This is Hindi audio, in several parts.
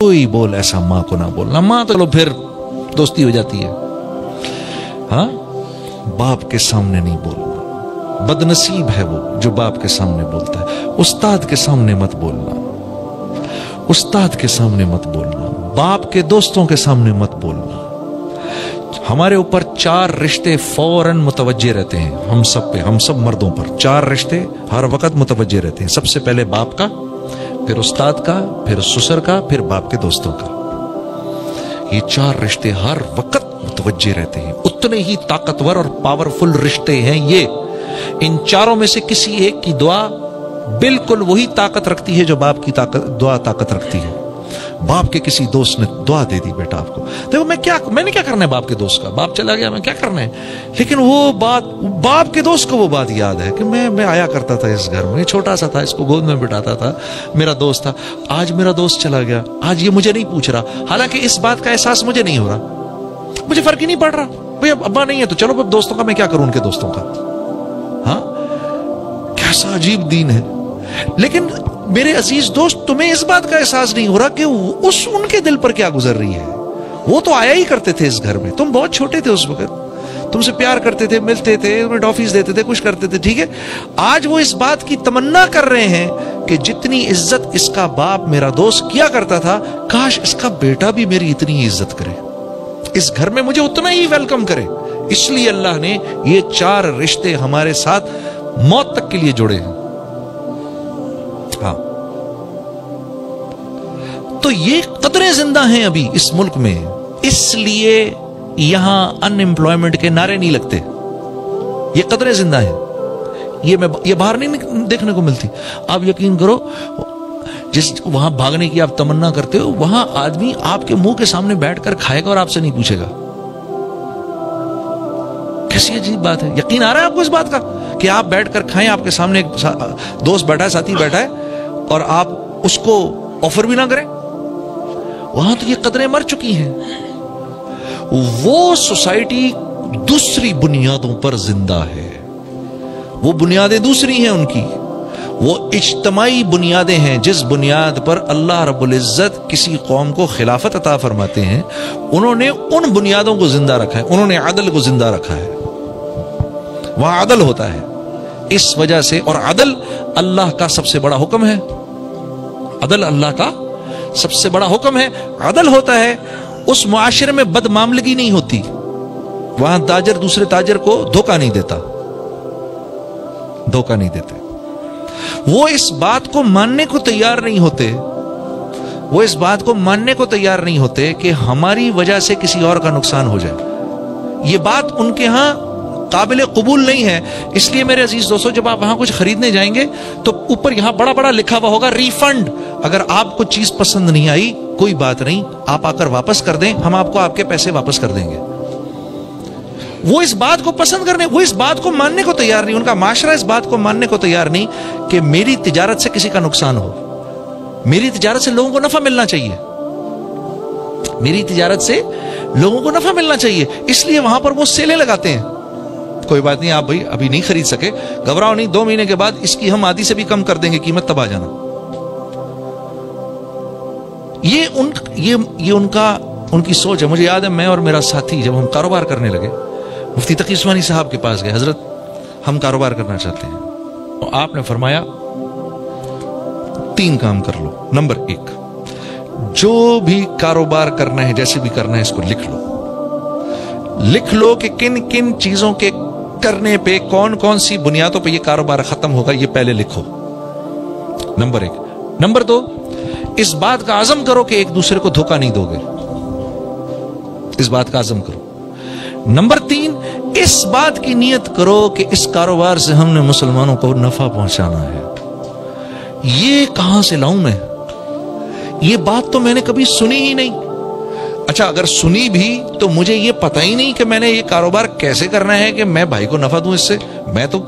कोई बोल ऐसा माँ को ना बोलना। माँ तो लो फिर दोस्ती हो जाती है, हाँ, बाप के सामने नहीं बोलना। बदनसीब है वो जो बाप के सामने बोलता है। उस्ताद के सामने मत बोलना, उस्ताद के सामने मत बोलना, बाप के दोस्तों के सामने मत बोलना। हमारे ऊपर 4 रिश्ते फौरन मुतवज्जे रहते हैं, हम सब पे, हम सब मर्दों पर 4 रिश्ते हर वक्त मुतवज्जे रहते हैं। सबसे पहले बाप का, फिर उस्ताद का, फिर ससुर का, फिर बाप के दोस्तों का। ये 4 रिश्ते हर वक्त मुतवज्जे रहते हैं। उतने ही ताकतवर और पावरफुल रिश्ते हैं ये। इन चारों में से किसी एक की दुआ बिल्कुल वही ताकत रखती है जो बाप की दुआ ताकत रखती है। बाप के किसी दोस्त ने दुआ दे दी बेटा आपको, देखो मैंने क्या करना है बाप के दोस्त का, बाप चला गया, मैं क्या करना है। लेकिन वो बात, बाप के दोस्त को वो बात याद है कि मैं आया करता था इस घर में, छोटा सा था, इसको गोद में बिठाता था, मेरा दोस्त था। आज मेरा दोस्त चला गया, आज ये मुझे नहीं पूछ रहा। हालांकि इस बात का एहसास मुझे नहीं हो रहा, मुझे फर्क ही नहीं पड़ रहा। भाई अब्बा नहीं है तो चलो, अब दोस्तों का मैं क्या करूं, उनके दोस्तों का। हाँ, कैसा अजीब दीन है। लेकिन मेरे अजीज दोस्त, तुम्हें इस बात का एहसास नहीं हो रहा कि उनके दिल पर क्या गुजर रही है। वो तो आया ही करते थे इस घर में, तुम बहुत छोटे थे उस वक्त, तुमसे प्यार करते थे, मिलते थे, तुम्हें टॉफीज देते थे, कुछ करते थे, ठीक है। आज वो इस बात की तमन्ना कर रहे हैं कि जितनी इज्जत इसका बाप मेरा दोस्त किया करता था, काश इसका बेटा भी मेरी इतनी ही इज्जत करे, इस घर में मुझे उतना ही वेलकम करे। इसलिए अल्लाह ने ये 4 रिश्ते हमारे साथ मौत तक के लिए जोड़े हैं। हाँ, तो ये कदरें जिंदा हैं अभी इस मुल्क में, इसलिए यहां अनएम्प्लॉयमेंट के नारे नहीं लगते। ये कदरें जिंदा हैं, ये बाहर नहीं देखने को मिलती। आप यकीन करो, जिस वहां भागने की आप तमन्ना करते हो, वहां आदमी आपके मुंह के सामने बैठकर खाएगा और आपसे नहीं पूछेगा। कैसी अजीब बात है। यकीन आ रहा है आपको इस बात का कि आप बैठकर खाएं, आपके सामने एक दोस्त बैठा है, साथी बैठा है, और आप उसको ऑफर भी ना करें। वहां तो ये कदरें मर चुकी हैं। वो सोसाइटी दूसरी बुनियादों पर जिंदा है, वो बुनियादें दूसरी हैं उनकी, वो इज्तमाई बुनियादें हैं। जिस बुनियाद पर अल्लाह रब्बुल इज्जत किसी कौम को खिलाफत अता फरमाते हैं, उन्होंने उन बुनियादों को जिंदा रखा है, उन्होंने अदल को जिंदा रखा है। वहां अदल होता है इस वजह से, और अदल अल्लाह का सबसे बड़ा हुक्म है। अदल अल्लाह का सबसे बड़ा हुक्म है। अदल होता है, उस मुआशरे में बदमामलगी नहीं होती, वहां ताजर दूसरे ताजर को धोखा नहीं देता, धोखा नहीं देते। वो इस बात को मानने को तैयार नहीं होते, वो इस बात को मानने को तैयार नहीं होते कि हमारी वजह से किसी और का नुकसान हो जाए। ये बात उनके यहां काबिल कबूल नहीं है। इसलिए मेरे अजीज दोस्तों, जब आप वहां कुछ खरीदने जाएंगे तो ऊपर यहां बड़ा बड़ा लिखा हुआ होगा रिफंड। अगर आपको चीज पसंद नहीं आई, कोई बात नहीं, आप आकर वापस कर दें, हम आपको आपके पैसे वापस कर देंगे। वो इस बात को पसंद करने, वो इस बात को मानने को तैयार नहीं, उनका माशरा इस बात को मानने को तैयार नहीं कि मेरी तिजारत से किसी का नुकसान हो। मेरी तिजारत से लोगों को नफा मिलना चाहिए, मेरी तिजारत से लोगों को नफा मिलना चाहिए। इसलिए वहां पर वो सेलें लगाते हैं। कोई बात नहीं, आप भाई अभी नहीं खरीद सके, घबराओ नहीं, 2 महीने के बाद इसकी हम आधी से भी कम कर देंगे कीमत, तब आ जाना। ये उनकी सोच है। मुझे याद है, मैं और मेरा साथी जब हम कारोबार करने लगे, मुफ्ती तकी उस्मानी साहब के पास गए, हजरत हम कारोबार करना चाहते हैं। तो आपने फरमाया 3 काम कर लो। नंबर 1, जो भी कारोबार करना है, जैसे भी करना है, इसको लिख लो। लिख लो कि किन किन चीजों के करने पे, कौन कौन सी बुनियादों पे ये कारोबार खत्म होगा, ये पहले लिखो। नंबर 1। नंबर 2, इस बात का आज़म करो कि एक दूसरे को धोखा नहीं दोगे, इस बात का आज़म करो। नंबर 3, इस बात की नियत करो कि इस कारोबार से हमने मुसलमानों को नफा पहुंचाना है। ये कहां से लाऊं मैं? ये बात तो मैंने कभी सुनी ही नहीं। अच्छा, अगर सुनी भी तो मुझे ये पता ही नहीं कि मैंने ये कारोबार कैसे करना है कि मैं भाई को नफा दूं इससे। मैं तो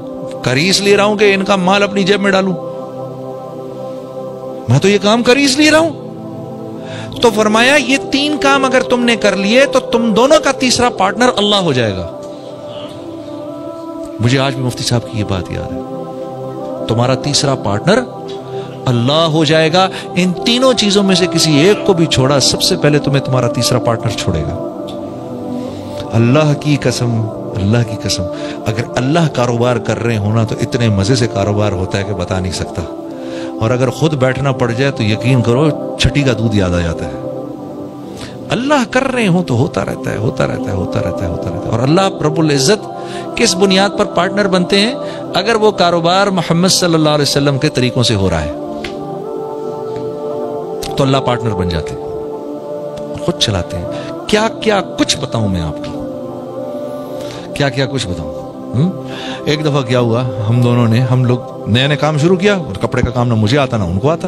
कर ही इसलिए रहा हूं कि इनका माल अपनी जेब में डालूं, मैं तो ये काम कर ही इसलिए रहा हूं। तो फरमाया ये 3 काम अगर तुमने कर लिए तो तुम दोनों का तीसरा पार्टनर अल्लाह हो जाएगा। मुझे आज भी मुफ्ती साहब की ये बात याद है, तुम्हारा तीसरा पार्टनर अल्लाह हो जाएगा। इन तीनों चीजों में से किसी एक को भी छोड़ा, सबसे पहले तुम्हें तुम्हारा तीसरा पार्टनर छोड़ेगा। अल्लाह की कसम, अल्लाह की कसम, अगर अल्लाह कारोबार कर रहे हो ना तो इतने मजे से कारोबार होता है कि बता नहीं सकता। और अगर खुद बैठना पड़ जाए तो यकीन करो छठी का दूध याद आ जाता है। अल्लाह कर रहे हो तो होता रहता है, होता रहता है, होता रहता है, होता रहता है। और अल्लाह रब्बुल इज्जत किस बुनियाद पर पार्टनर बनते हैं? अगर वो कारोबार मोहम्मद सल्लल्लाहु अलैहि वसल्लम के तरीकों से हो रहा है तो अल्लाह पार्टनर बन जाते हैं, खुद चलाते हैं। क्या क्या कुछ बताऊं मैं आपको, क्या क्या कुछ बताऊं। एक दफा क्या हुआ, हम लोग नया नया काम शुरू किया और कपड़े का काम ना मुझे आता ना उनको आता,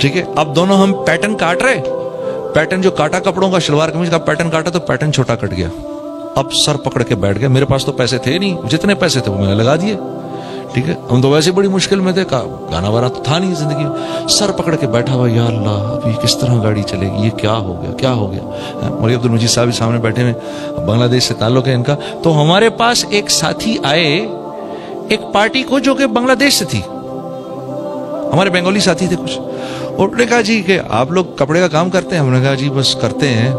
ठीक है। अब दोनों हम पैटर्न काट रहे, पैटर्न जो काटा कपड़ों का, शलवार कमीज का पैटर्न काटा तो पैटर्न छोटा कट गया। अब सर पकड़ के बैठ गया, मेरे पास तो पैसे थे नहीं, जितने पैसे थे वो मैंने लगा दिए, ठीक है। हम तो वैसे बड़ी मुश्किल में थे, गाना वाना तो था नहीं जिंदगी में। सर पकड़ के बैठा हुआ, या अल्लाह अभी किस तरह गाड़ी चलेगी, ये क्या हो गया, क्या हो गया। मौलवी अब्दुल मजीद साहब सामने बैठे हुए, बांग्लादेश से ताल्लुक है इनका। तो हमारे पास एक साथी आए एक पार्टी को जो कि बांग्लादेश से थी, हमारे बंगाली साथी थे कुछ। और उन्होंने कहा जी कि आप लोग कपड़े का काम करते हैं? हमने कहा जी बस करते हैं,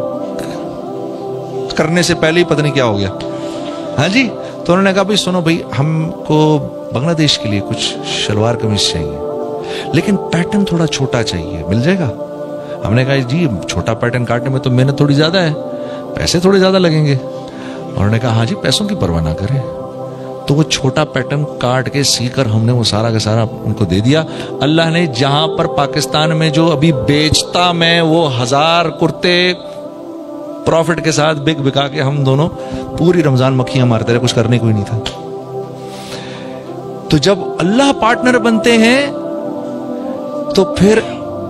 करने से पहले ही पता नहीं क्या हो गया। हाँ जी। तो उन्होंने कहा भाई सुनो भाई, हमको बांग्लादेश के लिए कुछ शलवार कमीज चाहिए लेकिन पैटर्न थोड़ा छोटा चाहिए, मिल जाएगा? हमने कहा जी छोटा पैटर्न काटने में तो मेहनत थोड़ी ज्यादा है, पैसे थोड़े ज्यादा लगेंगे। उन्होंने कहा हाँ जी पैसों की परवाह ना करें। तो वो छोटा पैटर्न काट के सीकर हमने वो सारा का सारा उनको दे दिया। अल्लाह ने जहां पर पाकिस्तान में जो अभी बेचता मैं वो 1000 कुर्ते प्रॉफिट के साथ बिका के हम दोनों पूरी रमजान मक्खियां मारते रहे, कुछ करने को ही नहीं था। तो जब अल्लाह पार्टनर बनते हैं तो फिर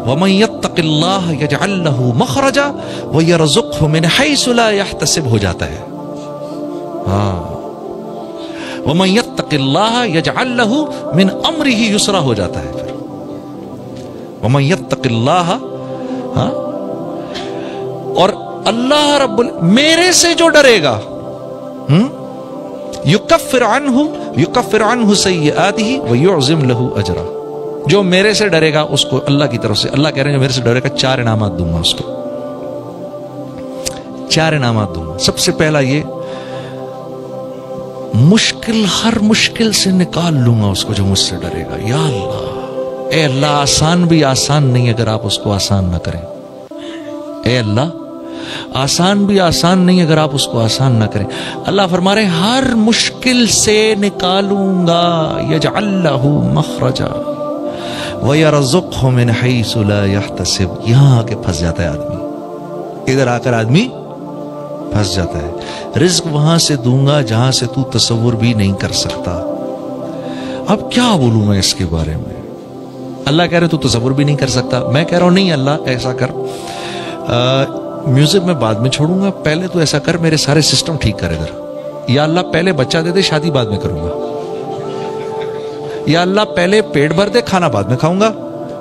वमन यत्तक़िल्लाह यजअल लहू मखरजा व यरज़ुक़हु मिन हैसु ला यहतसिब हो जाता है। हाँ, वमन यत्तक़िल्लाह यजअल लहू मिन अम्रिही युसरा हो जाता है। फिर वमन यत्तक़िल्लाह, हाँ, और अल्लाह रब्बुल मेरे से जो डरेगा, युकफ्फिर अन्हु सय्यआतिही व युअज़िम लहू अजरा। जो मेरे से डरेगा उसको अल्लाह की तरफ से, अल्लाह कह रहे हैं मेरे से डरेगा 4 इनामात दूंगा उसको, 4 इनामात दूंगा। सबसे पहला ये मुश्किल, हर मुश्किल से निकाल लूंगा उसको जो मुझसे डरेगा। या अल्लाह, ए अल्लाह आसान भी आसान नहीं अगर आप उसको आसान ना करें। ए अल्लाह आसान भी आसान नहीं अगर आप उसको आसान ना करें। अल्लाह फरमा रहे हर मुश्किल से निकालूंगा, यजअल लहू मखरजा व यरज़ुक़हु मिन हैसु ला यहतसिब। यहां आके फंस जाता है आदमी, इधर आकर आदमी फंस जाता है। रिज्क वहां से दूंगा जहां से तू तसव्वुर भी नहीं कर सकता। अब क्या बोलूं मैं इसके बारे में? अल्लाह कह रहे तू तसव्वुर भी नहीं कर सकता, मैं कह रहा हूं नहीं अल्लाह ऐसा कर, म्यूजिक में बाद में छोड़ूंगा, पहले तो ऐसा कर मेरे सारे सिस्टम ठीक कर इधर। या अल्लाह पहले बच्चा दे दे, शादी बाद में करूंगा। या अल्लाह पहले पेट भर दे, खाना बाद में खाऊंगा।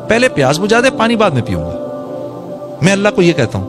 पहले प्यास बुझा दे, पानी बाद में पीऊंगा। मैं अल्लाह को ये कहता हूं।